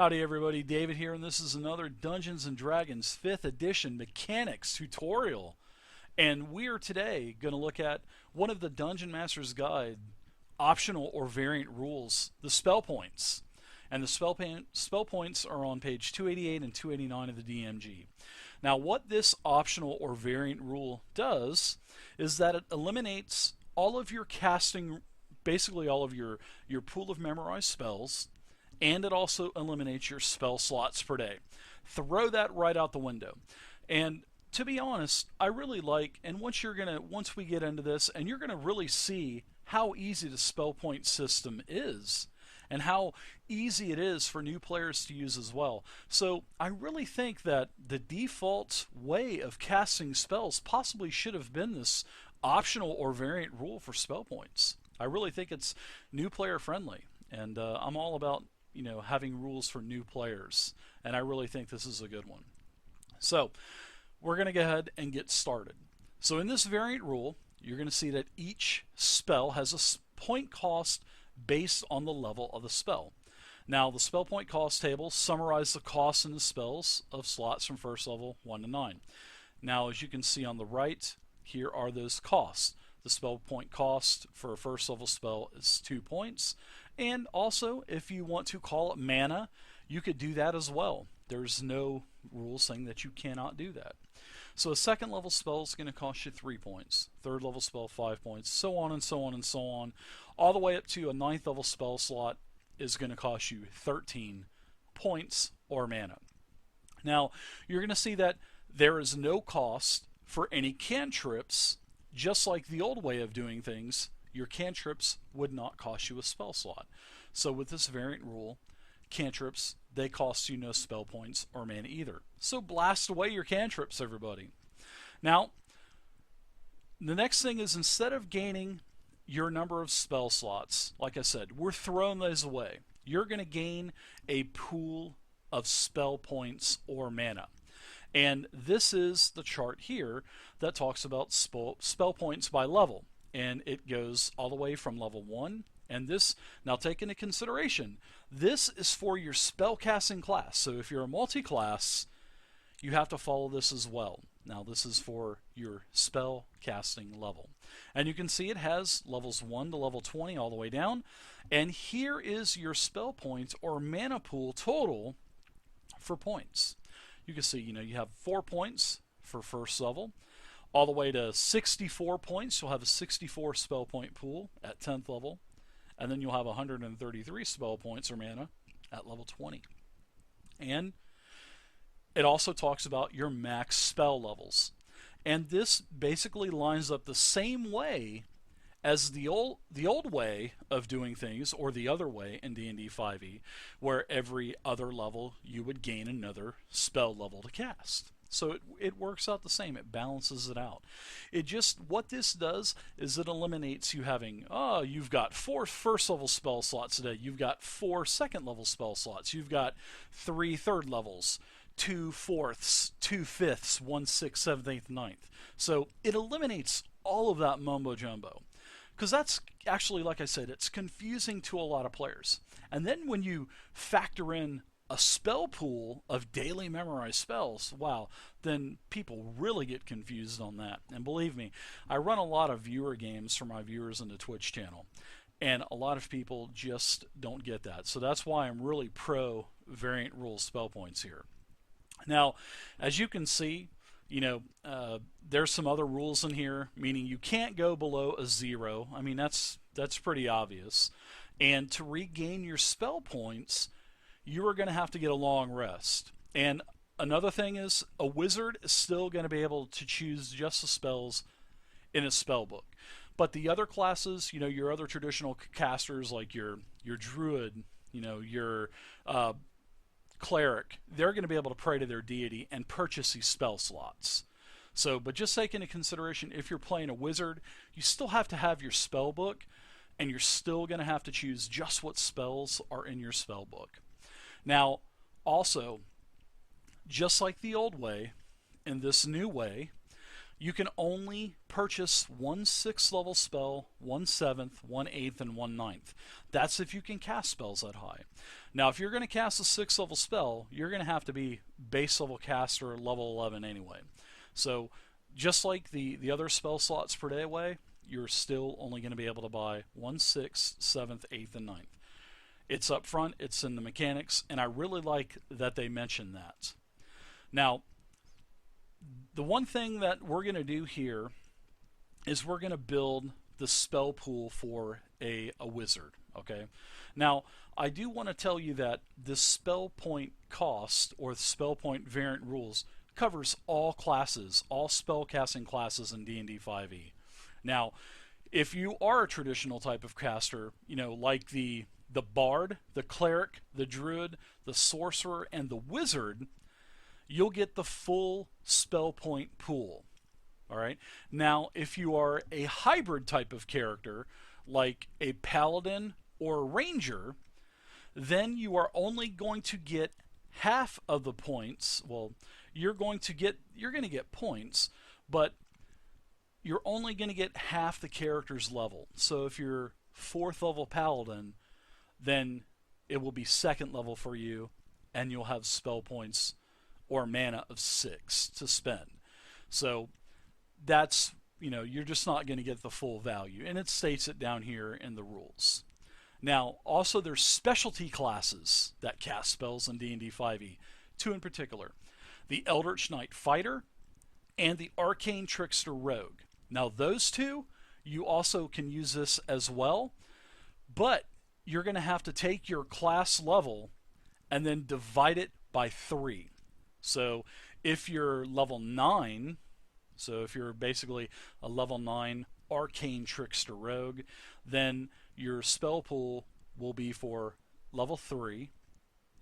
Howdy everybody, David here, and this is another Dungeons & Dragons 5th edition mechanics tutorial. And we are today going to look at one of the Dungeon Master's Guide optional or variant rules, the spell points. And the spell points are on page 288 and 289 of the DMG. Now what this optional or variant rule does is that it eliminates all of your casting, basically all of your pool of memorized spells, and it also eliminates your spell slots per day. Throw that right out the window. And to be honest, I really like, and once we get into this, and you're gonna really see how easy the spell point system is and how easy it is for new players to use as well. So I really think that the default way of casting spells possibly should have been this optional or variant rule for spell points. I really think it's new player friendly, and I'm all about having rules for new players, and I really think this is a good one. So we're going to go ahead and get started. So in this variant rule, you're going to see that each spell has a point cost based on the level of the spell. Now the spell point cost table summarizes the costs in the spells of slots from first level 1 to 9. Now as you can see on the right, here are those costs. The spell point cost for a first level spell is 2 points. And also, if you want to call it mana, you could do that as well. There's no rule saying that you cannot do that. So a second level spell is going to cost you 3 points. Third level spell 5 points, so on and so on and so on. All the way up to a ninth level spell slot is going to cost you 13 points or mana. Now, you're going to see that there is no cost for any cantrips. Just like the old way of doing things, your cantrips would not cost you a spell slot. So with this variant rule, cantrips, they cost you no spell points or mana either. So blast away your cantrips, everybody. Now, the next thing is, instead of gaining your number of spell slots, like I said, we're throwing those away. You're going to gain a pool of spell points or mana. And this is the chart here that talks about spell points by level. And it goes all the way from level 1. And this, now take into consideration, this is for your spellcasting class. So if you're a multi-class, you have to follow this as well. Now this is for your spellcasting level. And you can see it has levels 1 to level 20 all the way down. And here is your spell points or mana pool total for points. You can see, you have 4 points for first level, all the way to 64 points. You'll have a 64 spell point pool at 10th level, and then you'll have 133 spell points or mana at level 20. And it also talks about your max spell levels. And this basically lines up the same way as the old way of doing things, or the other way in D&D 5e, where every other level you would gain another spell level to cast. So it works out the same. It balances it out. What this does is it eliminates you having, you've got 4 first level spell slots today, you've got 4 second level spell slots, you've got 3 third levels, 2 fourths, 2 fifths, 1 6th, 7th, 8th, 9th. So it eliminates all of that mumbo jumbo. Because that's actually, like I said, it's confusing to a lot of players. And then when you factor in a spell pool of daily memorized spells, wow, then people really get confused on that. And believe me, I run a lot of viewer games for my viewers in the Twitch channel, and a lot of people just don't get that. So that's why I'm really pro variant rules spell points here. Now, as you can see, there's some other rules in here, meaning you can't go below a 0. I mean, that's pretty obvious. And to regain your spell points, you are going to have to get a long rest. And another thing is, a wizard is still going to be able to choose just the spells in a spell book. But the other classes, your other traditional casters, like your druid, your cleric, they're going to be able to pray to their deity and purchase these spell slots. So, but just take into consideration, if you're playing a wizard, you still have to have your spell book, and you're still going to have to choose just what spells are in your spell book. Now, also, just like the old way, in this new way, you can only purchase one 6th level spell, one 7th, one 8th, and one 9th. That's if you can cast spells that high. Now, if you're going to cast a 6th level spell, you're going to have to be base level caster level 11 anyway. So, just like the other spell slots per day away, you're still only going to be able to buy one 6th, 7th, 8th, and 9th. It's up front, it's in the mechanics, and I really like that they mention that. Now, the one thing that we're going to do here is we're going to build the spell pool for a wizard. Okay. Now, I do want to tell you that this spell point cost, or the spell point variant rules, covers all classes, all spell casting classes in D&D 5e. Now, if you are a traditional type of caster, like the bard, the cleric, the druid, the sorcerer, and the wizard, you'll get the full spell point pool. All right. Now, if you are a hybrid type of character, like a paladin or a ranger, then you are only going to get half of the points. Well, you're going to get points, but you're only going to get half the character's level. So if you're 4th level paladin, then it will be 2nd level for you, and you'll have spell points or mana of 6 to spend. So that's, you're just not going to get the full value, and it states it down here in the rules. Now, also there's specialty classes that cast spells in D&D 5e, 2 in particular. The Eldritch Knight Fighter and the Arcane Trickster Rogue. Now those two, you also can use this as well, but you're going to have to take your class level and then divide it by 3. So if you're level 9, so if you're basically a level 9 Arcane Trickster Rogue, then your spell pool will be for level 3,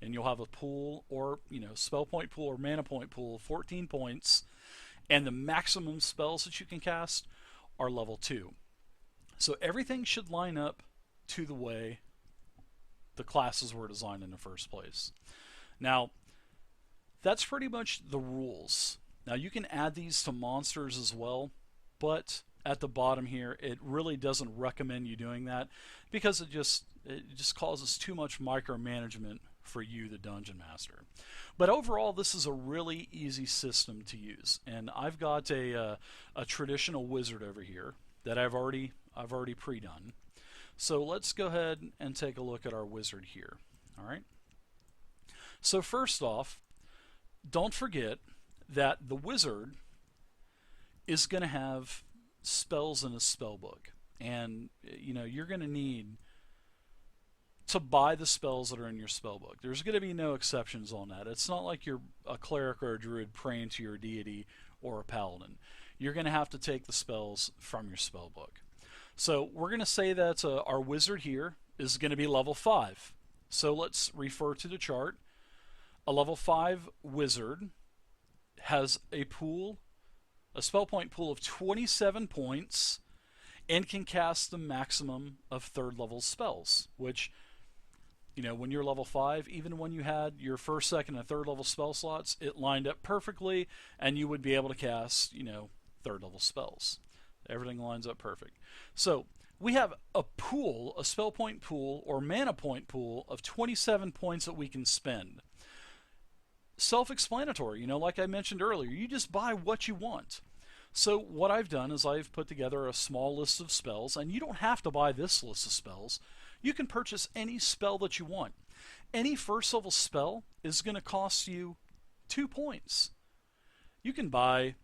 and you'll have a pool, or spell point pool or mana point pool of 14 points, and the maximum spells that you can cast are level 2. So everything should line up to the way the classes were designed in the first place. Now, that's pretty much the rules. Now, you can add these to monsters as well, but at the bottom here, it really doesn't recommend you doing that, because it just causes too much micromanagement for you, the dungeon master. But overall, this is a really easy system to use, and I've got a traditional wizard over here that I've already pre-done. So let's go ahead and take a look at our wizard here. All right. So first off, don't forget that the wizard is going to have spells in his spell book, and you're going to need to buy the spells that are in your spell book. There's going to be no exceptions on that. It's not like you're a cleric or a druid praying to your deity or a paladin. You're going to have to take the spells from your spell book. So we're going to say that our wizard here is going to be level 5. So let's refer to the chart. A level 5 wizard has a spell point pool of 27 points, and can cast the maximum of 3rd level spells, which, when you're level 5, even when you had your 1st, 2nd, and 3rd level spell slots, it lined up perfectly, and you would be able to cast, 3rd level spells. Everything lines up perfect. So we have a spell point pool or mana point pool of 27 points that we can spend. Self-explanatory, like I mentioned earlier, you just buy what you want. So what I've done is I've put together a small list of spells, and you don't have to buy this list of spells. You can purchase any spell that you want. Any 1st level spell is going to cost you 2 points. You can buy,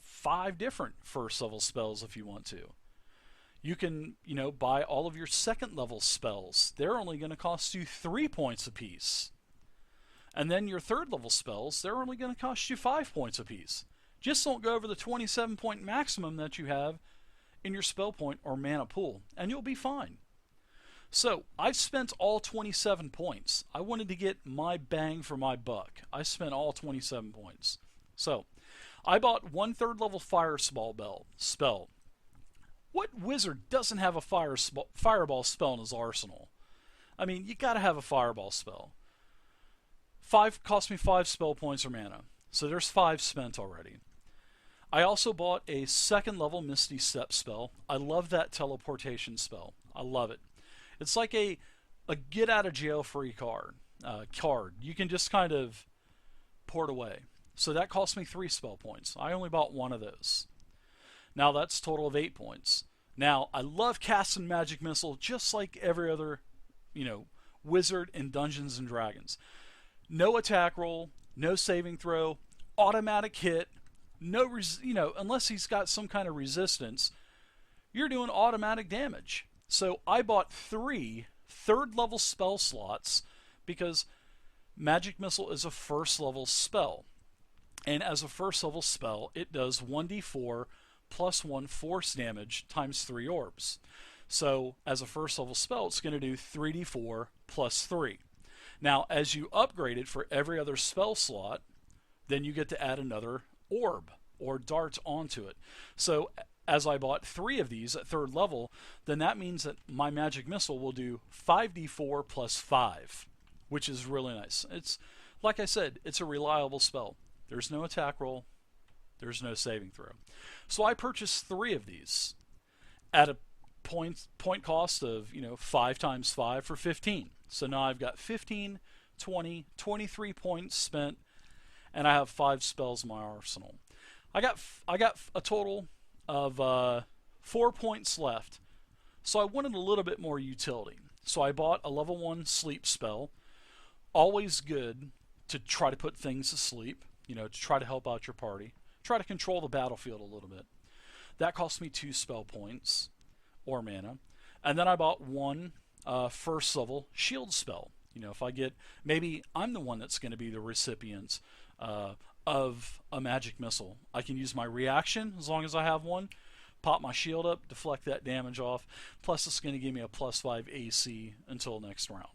5 different 1st level spells if you want to. You can, buy all of your 2nd level spells. They're only going to cost you 3 points apiece. And then your 3rd level spells, they're only going to cost you 5 points apiece. Just don't go over the 27 point maximum that you have in your spell point or mana pool, and you'll be fine. So I've spent all 27 points. I wanted to get my bang for my buck. I spent all 27 points. So I bought 1 3rd level spell. What wizard doesn't have a fireball spell in his arsenal? I mean, you got to have a fireball spell. 5 cost me 5 spell points or mana, so there's 5 spent already. I also bought a second level Misty Step spell. I love that teleportation spell. I love it. It's like a get out of jail free card. You can just kind of port away. So that cost me 3 spell points. I only bought one of those. Now that's a total of 8 points. Now I love casting Magic Missile just like every other, wizard in Dungeons and Dragons. No attack roll, no saving throw, automatic hit, unless he's got some kind of resistance, you're doing automatic damage. So I bought 3 third level spell slots because Magic Missile is a first level spell. And as a first level spell, it does 1d4 plus 1 force damage times 3 orbs. So as a first level spell, it's going to do 3d4 plus 3. Now, as you upgrade it for every other spell slot, then you get to add another orb or dart onto it. So as I bought 3 of these at third level, then that means that my Magic Missile will do 5d4 plus 5, which is really nice. It's, like I said, it's a reliable spell. There's no attack roll. There's no saving throw. So I purchased 3 of these at a point cost of 5 times 5 for 15. So now I've got 15, 20, 23 points spent, and I have 5 spells in my arsenal. I got a total of 4 points left, so I wanted a little bit more utility. So I bought a level 1 sleep spell. Always good to try to put things to sleep, to try to help out your party. Try to control the battlefield a little bit. That cost me 2 spell points or mana. And then I bought 1 first level shield spell. If I get, maybe I'm the one that's going to be the recipient of a Magic Missile. I can use my reaction as long as I have one, pop my shield up, deflect that damage off, plus it's going to give me a plus 5 AC until next round.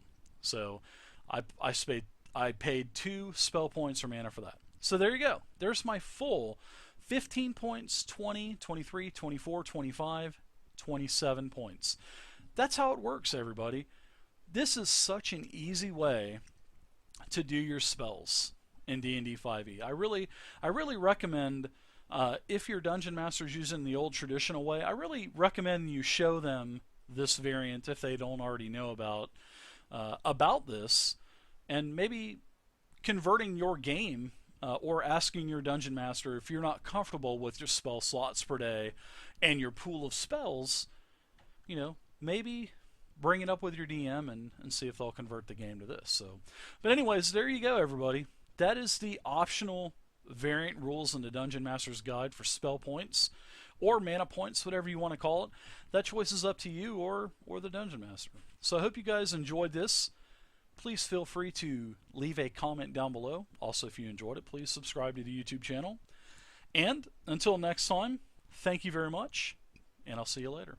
So I paid 2 spell points or mana for that. So there you go. There's my full 15 points, 20, 23, 24, 25, 27 points. That's how it works, everybody. This is such an easy way to do your spells in D&D 5e. I really recommend, if your dungeon master's using the old traditional way, I really recommend you show them this variant if they don't already know about this, and maybe converting your game or asking your dungeon master if you're not comfortable with your spell slots per day and your pool of spells, maybe bring it up with your DM and see if they'll convert the game to this. So, but anyways, there you go, everybody. That is the optional variant rules in the Dungeon Master's Guide for spell points or mana points, whatever you want to call it. That choice is up to you or the Dungeon Master. So I hope you guys enjoyed this. Please feel free to leave a comment down below. Also, if you enjoyed it, please subscribe to the YouTube channel. And until next time, thank you very much, and I'll see you later.